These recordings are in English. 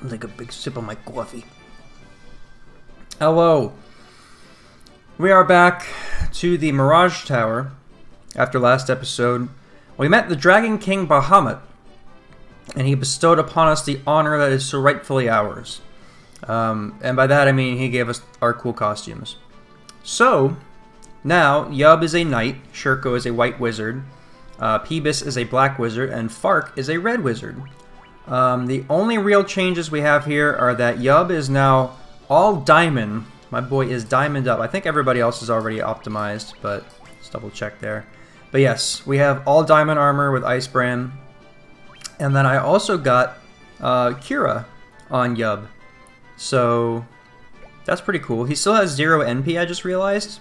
I'll take a big sip of my coffee. Hello. We are back to the Mirage Tower after last episode. We met the Dragon King Bahamut, and he bestowed upon us the honor that is so rightfully ours. And by that I mean he gave us our cool costumes. So, now, Yub is a knight, Shurko is a white wizard, Peebus is a black wizard, and Fark is a red wizard. The only real changes we have here are that Yub is now all diamond. My boy is diamond up. I think everybody else is already optimized, but let's double check there. But yes, we have all diamond armor with Ice Brand. And then I also got Kira on Yub. So that's pretty cool. He still has 0 NP, I just realized.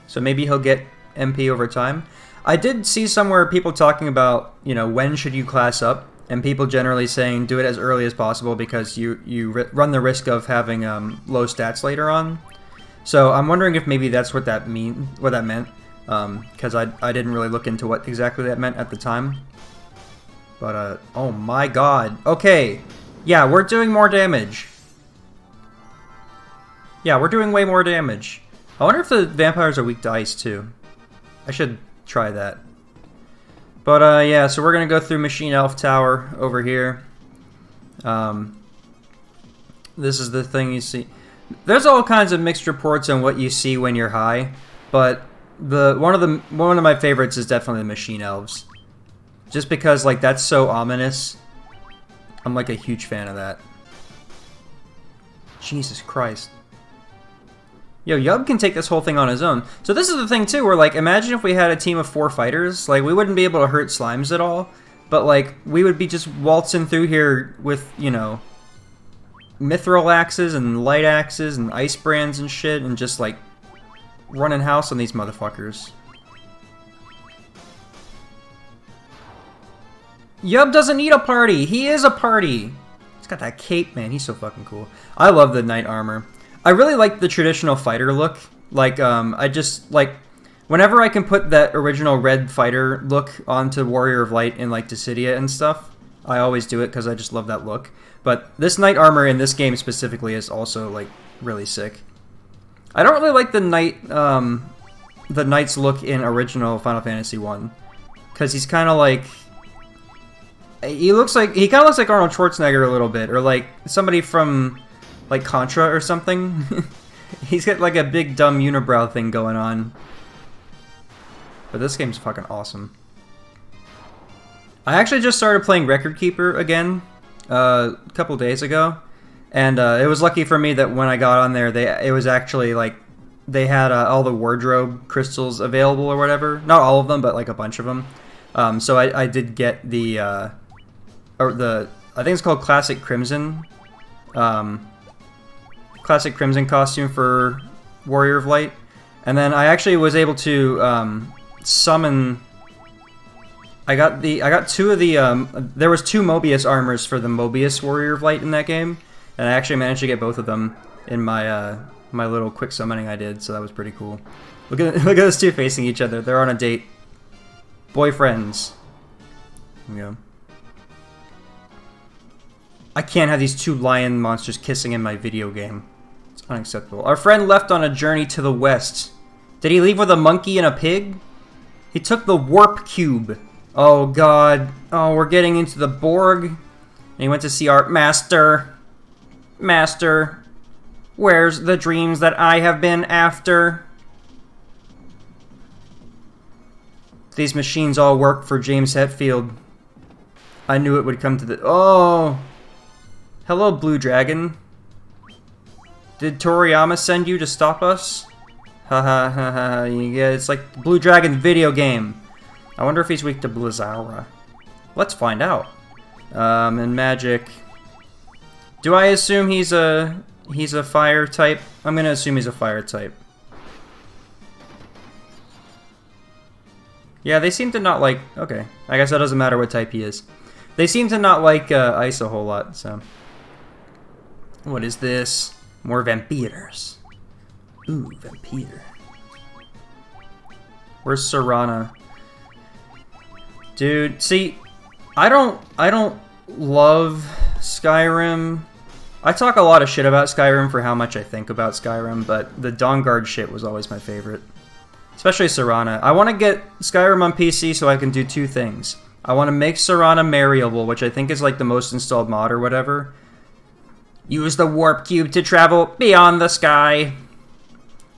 So maybe he'll get MP over time. I did see somewhere people talking about, you know, when should you class up? And people generally saying do it as early as possible because you run the risk of having low stats later on. So I'm wondering if maybe that's what that meant. Because I didn't really look into what exactly that meant at the time. But oh my god. Okay. Yeah, we're doing more damage. Yeah, we're doing way more damage. I wonder if the vampires are weak to ice too. I should try that. But yeah, so we're gonna go through Machine Elf Tower over here. This is the thing you see. There's all kinds of mixed reports on what you see when you're high, but one of my favorites is definitely the Machine Elves. Just because like that's so ominous. I'm like a huge fan of that. Jesus Christ. Yo, Yub can take this whole thing on his own. So this is the thing too, where like, imagine if we had a team of 4 fighters, like we wouldn't be able to hurt slimes at all, but like, we would be just waltzing through here with, you know, mithril axes and light axes and ice brands and shit, and just like, running house on these motherfuckers. Yub doesn't need a party, he is a party! He's got that cape, man, he's so fucking cool. I love the knight armor. I really like the traditional fighter look. Like, I just, like, whenever I can put that original red fighter look onto Warrior of Light in, like, Dissidia and stuff, I always do it because I just love that look. But this knight armor in this game specifically is also, like, really sick. I don't really like the knight's look in original Final Fantasy 1. Because he's kind of like... he kind of looks like Arnold Schwarzenegger a little bit, or like somebody from... like Contra or something. He's got like a big dumb unibrow thing going on. But this game's fucking awesome. I actually just started playing Record Keeper again a couple days ago. And it was lucky for me that when I got on there, it was actually like they had all the wardrobe crystals available or whatever. Not all of them, but like a bunch of them. So I did get the I think it's called Classic Crimson. Classic Crimson costume for Warrior of Light, and then I actually was able to summon. I got 2 of the. There was 2 Mobius armors for the Mobius Warrior of Light in that game, and I actually managed to get both of them in my my little quick summoning I did. So that was pretty cool. Look at those 2 facing each other. They're on a date. Boyfriends. There we go. I can't have these 2 lion monsters kissing in my video game. It's unacceptable. Our friend left on a journey to the west. Did he leave with a monkey and a pig? He took the warp cube. Oh god. Oh, we're getting into the Borg. And he went to see our master. Master. Where's the dreams that I have been after? These machines all work for James Hetfield. I knew it would come to the... Oh! Hello, Blue Dragon. Did Toriyama send you to stop us? Haha, haha, yeah, it's like the Blue Dragon video game. I wonder if he's weak to Blizzara. Let's find out. And magic. Do I assume he's a fire type? I'm gonna assume he's a fire type. Yeah, they seem to not like... Okay, I guess that doesn't matter what type he is. They seem to not like ice a whole lot, so... What is this? More vampires. Ooh, vampire. Where's Serana? Dude, see, I don't love Skyrim I talk a lot of shit about Skyrim for how much I think about Skyrim, but the Dawnguard shit was always my favorite. Especially Serana. I want to get Skyrim on PC so I can do two things. I want to make Serana marryable, which I think is like the most installed mod or whatever. Use the warp cube to travel beyond the sky.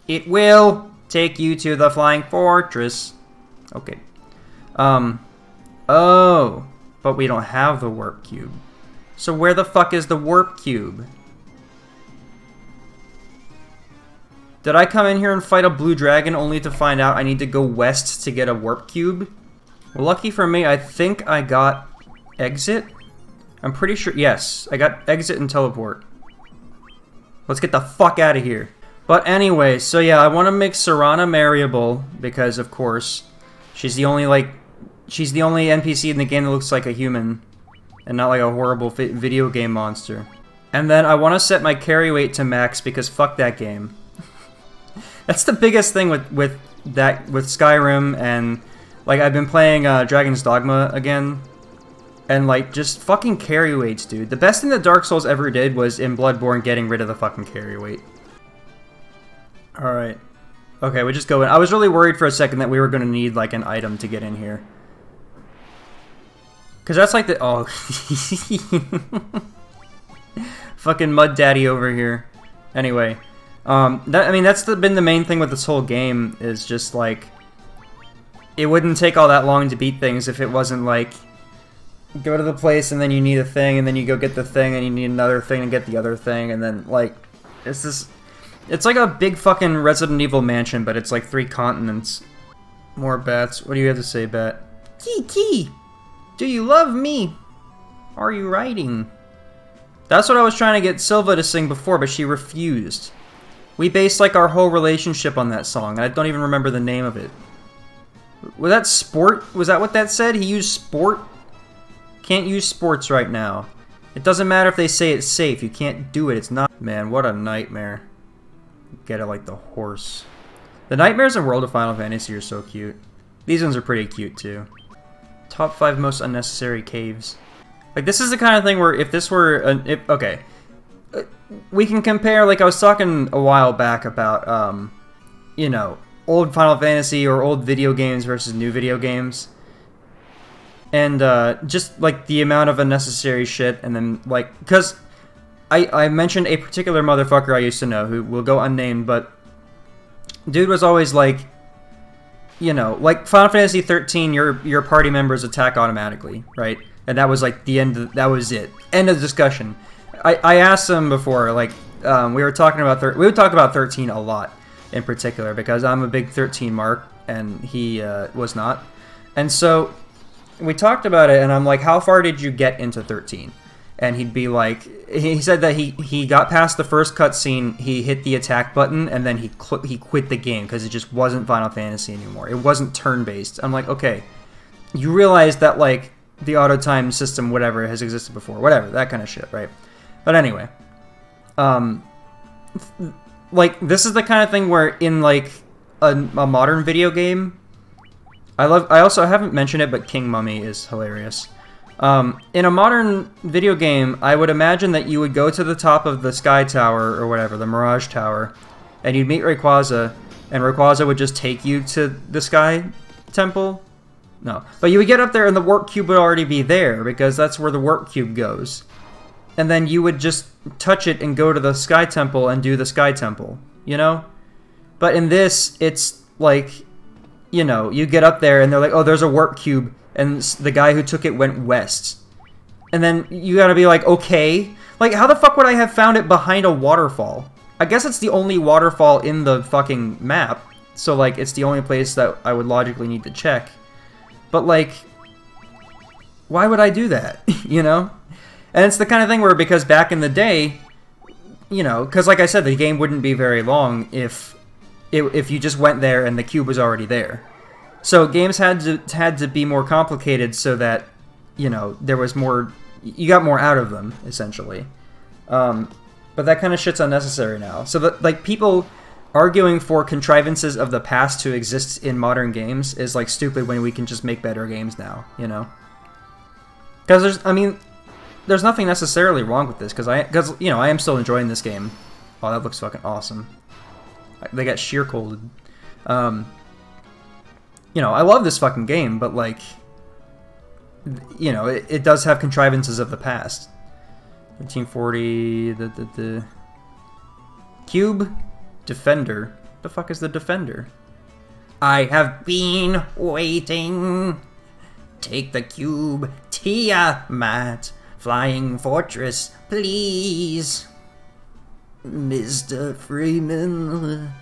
It will take you to the flying fortress. Okay. Oh, but we don't have the warp cube. So where the fuck is the warp cube? Did I come in here and fight a blue dragon only to find out I need to go west to get a warp cube? Well, lucky for me, I think I got exit. I'm pretty sure, yes, I got exit and teleport. Let's get the fuck out of here. But anyway, so yeah, I want to make Serana marryable because, of course, she's the only NPC in the game that looks like a human. And not like a horrible video game monster. And then I want to set my carry weight to max because fuck that game. That's the biggest thing with Skyrim, and like I've been playing Dragon's Dogma again. And like just fucking carry weights, dude. The best thing that Dark Souls ever did was in Bloodborne getting rid of the fucking carry weight. Alright. Okay, we just go in. I was really worried for a second that we were going to need like an item to get in here. Because that's like the... Oh. Fucking Mud Daddy over here. Anyway. I mean, that's been the main thing with this whole game, is just like... It wouldn't take all that long to beat things if it wasn't like... Go to the place and then you need a thing, and then you go get the thing, and you need another thing to get the other thing, and then like... It's this... It's like a big fucking Resident Evil mansion, but it's like 3 continents. More bats. What do you have to say, Bat? Key! Do you love me? Are you writing? That's what I was trying to get Silva to sing before, but she refused. We based like our whole relationship on that song, and I don't even remember the name of it. Was that sport? Was that what that said? He used sport? Can't use sports right now. It doesn't matter if they say it's safe. You can't do it. It's not. Man, what a nightmare. Get it like the horse. The nightmares in World of Final Fantasy are so cute. These ones are pretty cute too. Top 5 most unnecessary caves. Like, this is the kind of thing where if this were... okay. We can compare, like, I was talking a while back about, you know, old Final Fantasy or old video games versus new video games. And, just, like, the amount of unnecessary shit, and then, like... Because I mentioned a particular motherfucker I used to know who will go unnamed, but... Dude was always, like... You know, like Final Fantasy 13, your party members attack automatically, right? And that was like the end. That was it. End of discussion. I asked him before, like we were talking about we would talk about 13 a lot in particular because I'm a big 13 mark and he was not, and so we talked about it. And I'm like, how far did you get into 13? And he'd be like, he said that he got past the first cutscene, he hit the attack button, and then he quit the game because it just wasn't Final Fantasy anymore. It wasn't turn-based. I'm like, okay, you realize that, like, the auto-time system, whatever, has existed before. Whatever, that kind of shit, right? But anyway, like, this is the kind of thing where in, like, a modern video game, I also haven't mentioned it, but King Mummy is hilarious. In a modern video game, I would imagine that you would go to the top of the Sky Tower, or whatever, the Mirage Tower, and you'd meet Rayquaza, and Rayquaza would just take you to the Sky Temple? No. But you would get up there and the Warp Cube would already be there, because that's where the Warp Cube goes. And then you would just touch it and go to the Sky Temple and do the Sky Temple, you know? But in this, it's like, you know, you get up there and they're like, oh, there's a Warp Cube, and the guy who took it went west. And then you gotta be like, okay. Like, how the fuck would I have found it behind a waterfall? I guess it's the only waterfall in the fucking map. So, like, it's the only place that I would logically need to check. But, like, why would I do that? You know? And it's the kind of thing where, because back in the day, you know, because like I said, the game wouldn't be very long if you just went there and the cube was already there. So games had to be more complicated so that, you know, there was more, you got more out of them, essentially. But that kind of shit's unnecessary now. So that, like, people arguing for contrivances of the past to exist in modern games is, like, stupid when we can just make better games now, you know? Because there's, I mean, there's nothing necessarily wrong with this because you know I am still enjoying this game. Oh, that looks fucking awesome. They got sheer colded. You know, I love this fucking game, but like, you know, it does have contrivances of the past. 1940, the Cube Defender. The fuck is the Defender? I have been waiting. Take the cube, Tiamat. Flying Fortress, please. Mr. Freeman.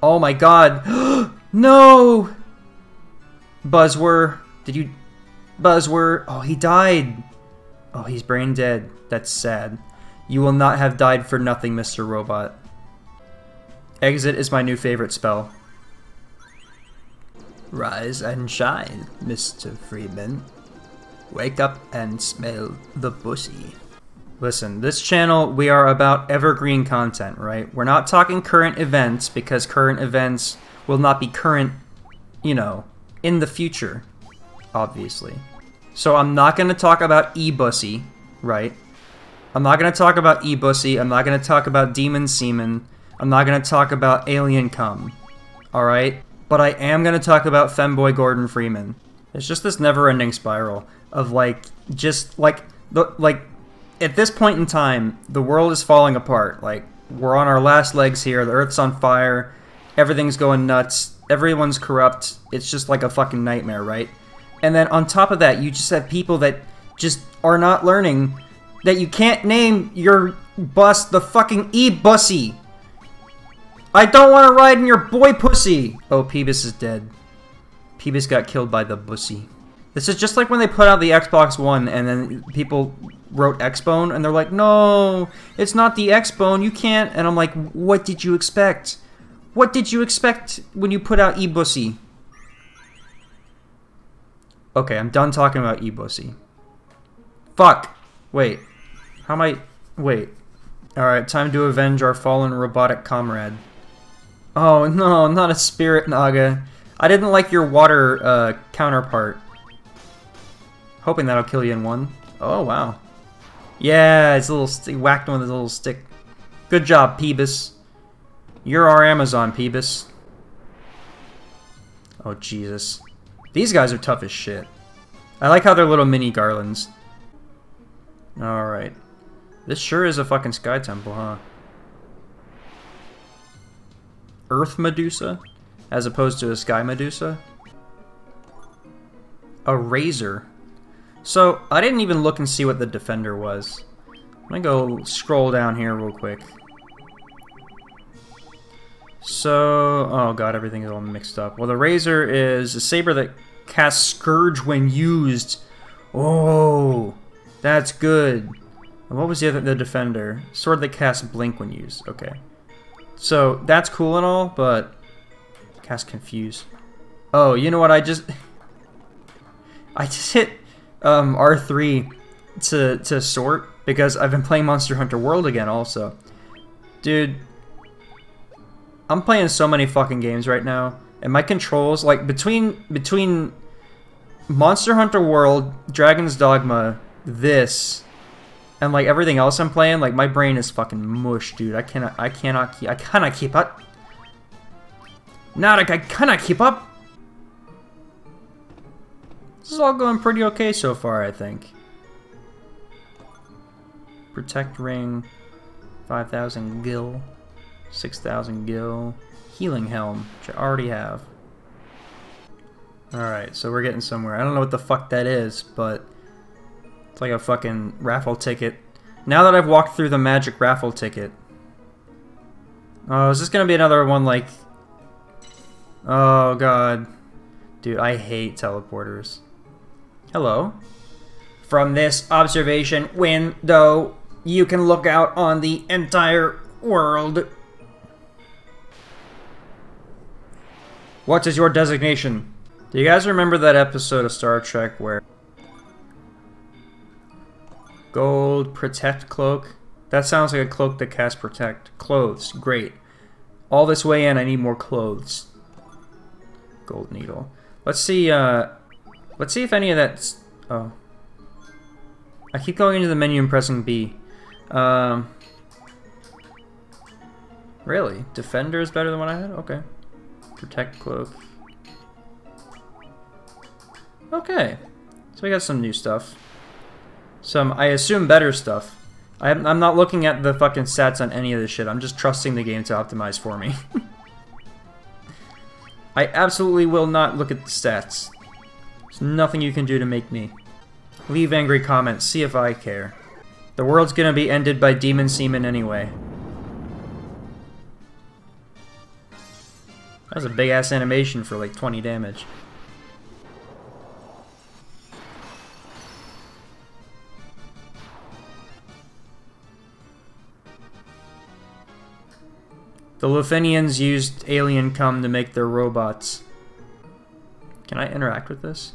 Oh my god. No! Buzzword. Did you... Buzzword. Oh, he died. Oh, he's brain dead. That's sad. You will not have died for nothing, Mr. Robot. Exit is my new favorite spell. Rise and shine, Mr. Freeman. Wake up and smell the pussy. Listen, this channel, we are about evergreen content, right? We're not talking current events, because current events will not be current, you know, in the future, obviously. So I'm not going to talk about e-bussy, right? I'm not going to talk about e-bussy, I'm not going to talk about demon semen, I'm not going to talk about alien cum, alright? But I am going to talk about femboy Gordon Freeman. It's just this never-ending spiral of, like, just, like, at this point in time, the world is falling apart. Like, we're on our last legs here, the Earth's on fire, everything's going nuts, everyone's corrupt, it's just like a fucking nightmare, right? And then on top of that, you just have people that just are not learning that you can't name your bus the fucking E-Bussy. I don't want to ride in your boy pussy! Oh, Peebus is dead. Peebus got killed by the bussy. This is just like when they put out the Xbox One and then people wrote X-Bone and they're like, no, it's not the X-Bone, you can't. And I'm like, what did you expect? What did you expect when you put out E-Bussy? Okay, I'm done talking about E-Bussy. Fuck! Wait. How am I... Wait. Alright, time to avenge our fallen robotic comrade. Oh no, not a spirit Naga. I didn't like your water counterpart. Hoping that'll kill you in one. Oh wow. Yeah, it's a little whacked him with his little stick. Good job, Peebus. You're our Amazon, Peebus. Oh Jesus. These guys are tough as shit. I like how they're little mini garlands. Alright. This sure is a fucking sky temple, huh? Earth Medusa? As opposed to a sky Medusa? A razor. So, I didn't even look and see what the Defender was. I'm gonna go scroll down here real quick. So, oh god, everything's all mixed up. Well, the razor is a saber that casts Scourge when used. Oh, that's good. And what was the other, the Defender? Sword that casts Blink when used. Okay. So, that's cool and all, but... Cast Confuse. Oh, you know what, I just hit R3 to sort, because I've been playing Monster Hunter World again also. Dude, I'm playing so many fucking games right now, and my controls, like, between Monster Hunter World, Dragon's Dogma, this... and like everything else I'm playing, like my brain is fucking mush, dude. I cannot keep up. I cannot keep up. This is all going pretty okay so far, I think. Protect Ring, 5,000 gil, 6,000 gil, Healing Helm, which I already have. Alright, so we're getting somewhere. I don't know what the fuck that is, but it's like a fucking raffle ticket. Now that I've walked through the magic raffle ticket. Oh, is this gonna be another one like... Oh god. Dude, I hate teleporters. Hello. From this observation window, you can look out on the entire world. What is your designation? Do you guys remember that episode of Star Trek where... Gold, Protect Cloak? That sounds like a cloak that casts Protect. Clothes, great. All this way in, I need more clothes. Gold needle. Let's see if any of that's... Oh. I keep going into the menu and pressing B. Really? Defender is better than what I had? Okay. Protect cloak. Okay. So we got some new stuff. Some, I assume, better stuff. I'm not looking at the fucking stats on any of this shit. I'm just trusting the game to optimize for me. I absolutely will not look at the stats. There's nothing you can do to make me. Leave angry comments. See if I care. The world's gonna be ended by demon semen anyway. That was a big-ass animation for like 20 damage. The Lufenians used alien cum to make their robots. Can I interact with this?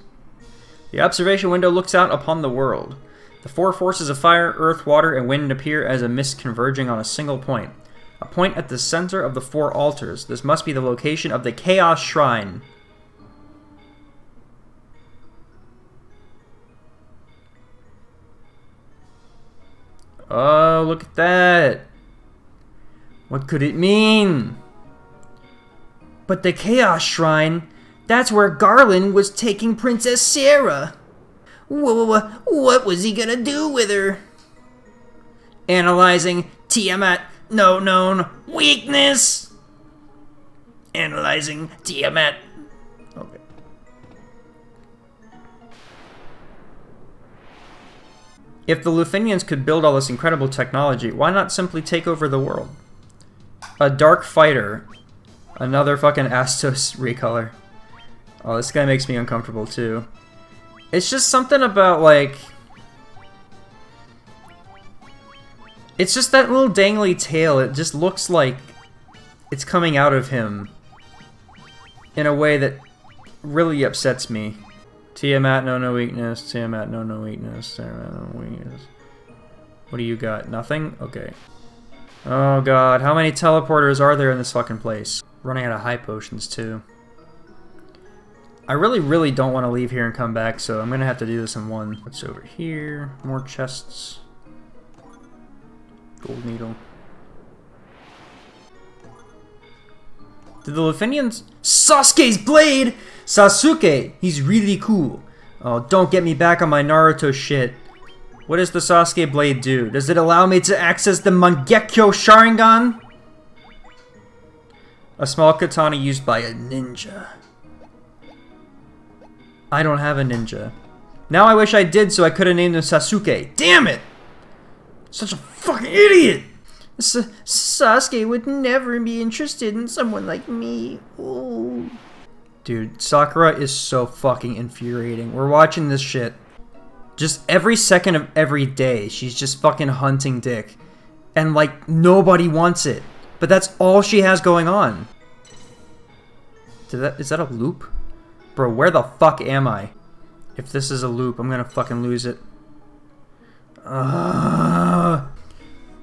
The observation window looks out upon the world. The four forces of fire, earth, water, and wind appear as a mist converging on a single point. A point at the center of the four altars. This must be the location of the Chaos Shrine. Oh, look at that. What could it mean? But the Chaos Shrine, that's where Garland was taking Princess Sarah. What was he gonna do with her? Analyzing Tiamat no known weakness. Analyzing Tiamat. Okay. If the Lufenians could build all this incredible technology, why not simply take over the world? A dark fighter. Another fucking Astos recolor. Oh, this guy makes me uncomfortable too. It's just something about, like... It's just that little dangly tail. It just looks like it's coming out of him in a way that really upsets me. Tiamat, no weakness. Tiamat, no weakness. Tiamat, no weakness. What do you got? Nothing? Okay. Oh god, how many teleporters are there in this fucking place? Running out of high potions too. I really don't want to leave here and come back, so I'm gonna have to do this in one. What's over here? More chests. Gold needle. Did the Lufenians... Sasuke's blade! Sasuke! He's really cool. Oh, don't get me back on my Naruto shit. What does the Sasuke blade do? Does it allow me to access the Mangekyo Sharingan? A small katana used by a ninja. I don't have a ninja. Now I wish I did so I could have named him Sasuke. Damn it! Such a fucking idiot! Sasuke would never be interested in someone like me. Ooh. Dude, Sakura is so fucking infuriating. We're watching this shit. Just every second of every day, she's just fucking hunting dick. And, like, nobody wants it. But that's all she has going on. Is that a loop? Bro, where the fuck am I? If this is a loop, I'm gonna fucking lose it.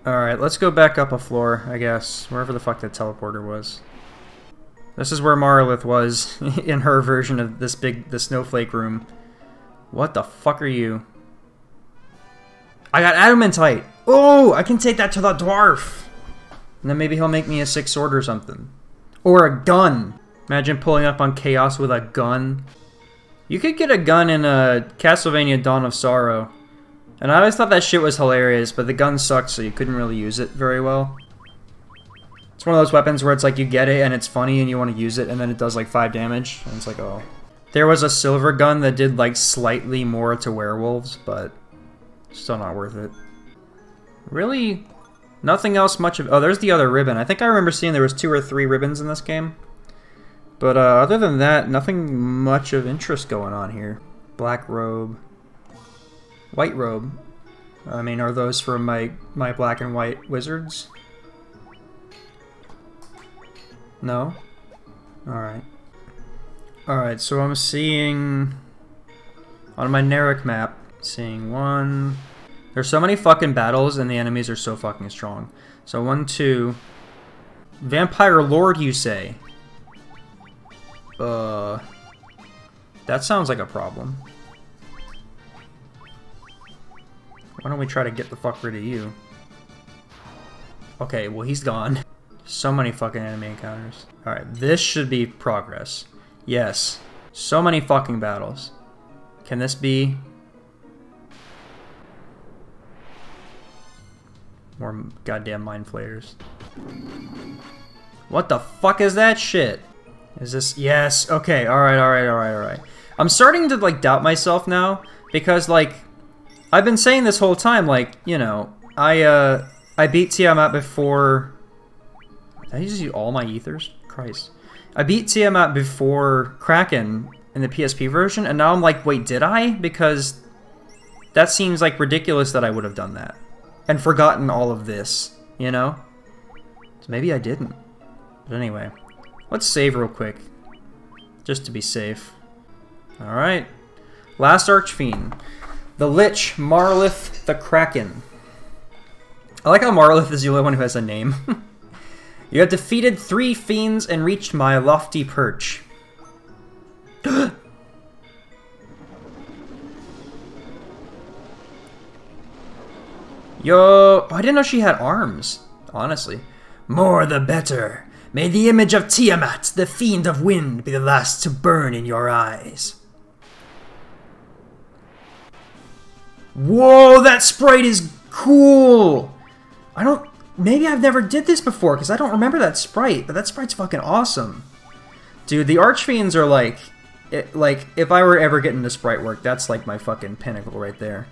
Alright, let's go back up a floor, I guess. Wherever the fuck that teleporter was. This is where Marlith was in her version of the snowflake room. What the fuck are you? I got adamantite! Oh, I can take that to the dwarf! And then maybe he'll make me a 6 sword or something. Or a gun! Imagine pulling up on Chaos with a gun. You could get a gun in Castlevania Dawn of Sorrow. And I always thought that shit was hilarious, but the gun sucked so you couldn't really use it very well. It's one of those weapons where it's like you get it and it's funny and you want to use it and then it does like 5 damage. And it's like, oh. There was a silver gun that did like slightly more to werewolves, but still not worth it. Really, nothing else much of... Oh, there's the other ribbon. I think I remember seeing there was 2 or 3 ribbons in this game. But other than that, nothing much of interest going on here. Black robe. White robe. I mean, are those for my black and white wizards? No? Alright. Alright, so I'm seeing... On my Narek map, seeing 1... There's so many fucking battles and the enemies are so fucking strong. So 1, 2... Vampire Lord, you say? That sounds like a problem. Why don't we try to get the fuck rid of you? Okay, well he's gone. So many fucking enemy encounters. Alright, this should be progress. Yes. So many fucking battles. Can this be... more goddamn mind flayers. What the fuck is that shit? Is this... Yes, okay, alright. I'm starting to, like, doubt myself now, because, like, I've been saying this whole time, like, you know, I beat Tiamat before... Did I just use all my ethers? Christ. I beat Tiamat before Kraken in the PSP version, and now I'm like, wait, did I? Because that seems, like, ridiculous that I would have done that. And forgotten all of this, you know? So maybe I didn't. But anyway, let's save real quick. Just to be safe. Alright. Last Archfiend. The Lich, Marlith the Kraken. I like how Marlith is the only one who has a name. You have defeated 3 fiends and reached my lofty perch. Yo, I didn't know she had arms, honestly. More the better. May the image of Tiamat, the fiend of wind, be the last to burn in your eyes. Whoa, that sprite is cool! Maybe I've never did this before, because I don't remember that sprite, but that sprite's fucking awesome. Dude, the Archfiends are like, if I were ever getting the sprite work, that's like my fucking pinnacle right there.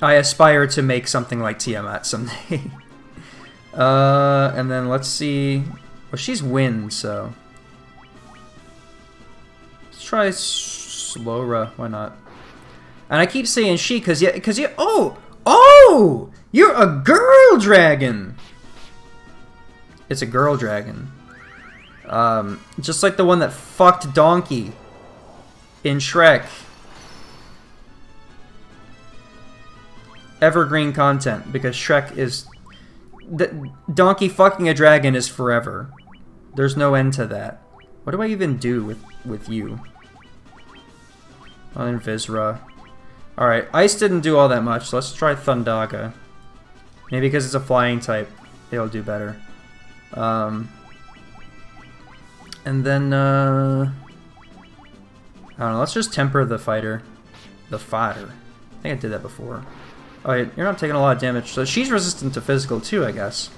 I aspire to make something like Tiamat someday. And then let's see... Well, she's wind, so... Let's try Slowra, why not? And I keep saying she, because you... Oh! Oh! You're a girl dragon! It's a girl dragon. Just like the one that fucked Donkey in Shrek. Evergreen content, because Shrek is... Donkey fucking a dragon is forever. There's no end to that. What do I even do with you? Oh, and Visra. Alright, Ice didn't do all that much, so let's try Thundaga. Maybe because it's a flying type, it'll do better. And then, I don't know, let's just temper the fighter. The fighter. I think I did that before. Oh, you're not taking a lot of damage, so she's resistant to physical too, I guess.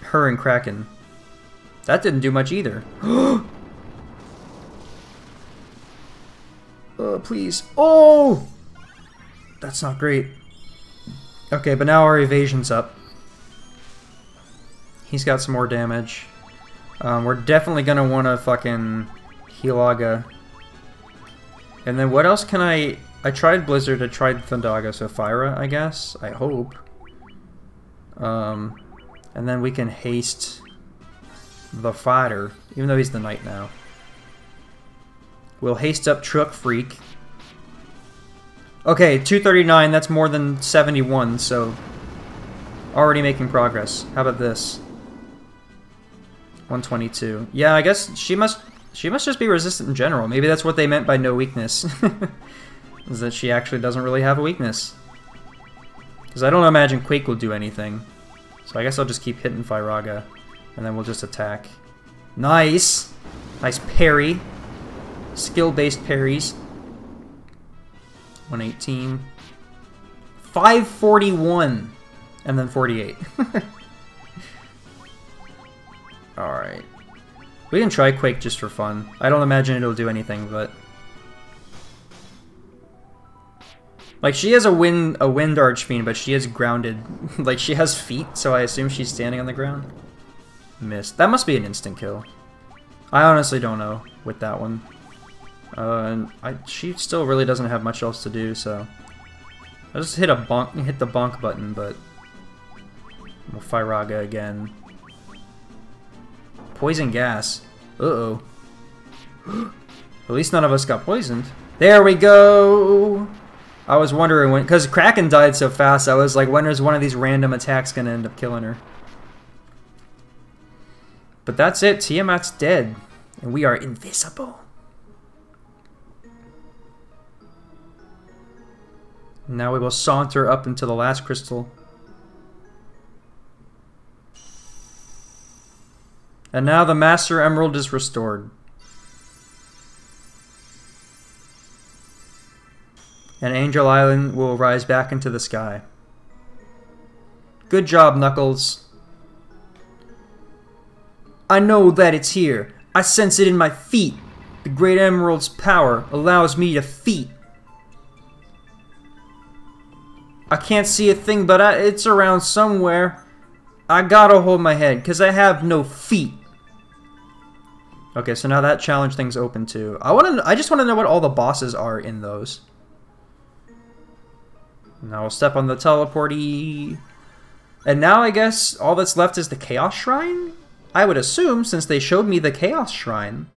Her and Kraken. That didn't do much either. Oh, please. Oh! That's not great. Okay, but now our evasion's up. He's got some more damage. We're definitely gonna want to fucking Healaga. And then what else can I tried Blizzard, I tried Thundaga, so Fyra, I guess. I hope. And then we can haste the fighter, even though he's the knight now. We'll haste up Truck Freak. Okay, 239, that's more than 71, so... Already making progress. How about this? 122. Yeah, I guess she must just be resistant in general. Maybe that's what they meant by no weakness. Is that she actually doesn't really have a weakness. Because I don't imagine Quake will do anything. So I guess I'll just keep hitting Fyraga. And then we'll just attack. Nice! Nice parry. Skill-based parries. 118. 541! And then 48. Alright. We can try Quake just for fun. I don't imagine it'll do anything, but... Like, she has a wind Archfiend, but she is grounded. Like, she has feet, so I assume she's standing on the ground. Missed. That must be an instant kill. I honestly don't know with that one. And she still really doesn't have much else to do, so... I'll just hit the bonk button, but... We'll Fyraga again. Poison gas. Uh-oh. At least none of us got poisoned. There we go! I was wondering when... Because Kraken died so fast, I was like, when is one of these random attacks going to end up killing her? But that's it. Tiamat's dead. And we are invisible. Now we will saunter up into the last crystal. And now the Master Emerald is restored. And Angel Island will rise back into the sky. Good job, Knuckles. I know that it's here. I sense it in my feet. The Great Emerald's power allows me to feet. I can't see a thing, but it's around somewhere. I gotta hold my head, because I have no feet. Okay, so now that challenge thing's open too. I just want to know what all the bosses are in those. Now we'll step on the teleporty. And now I guess all that's left is the Chaos Shrine? I would assume, since they showed me the Chaos Shrine.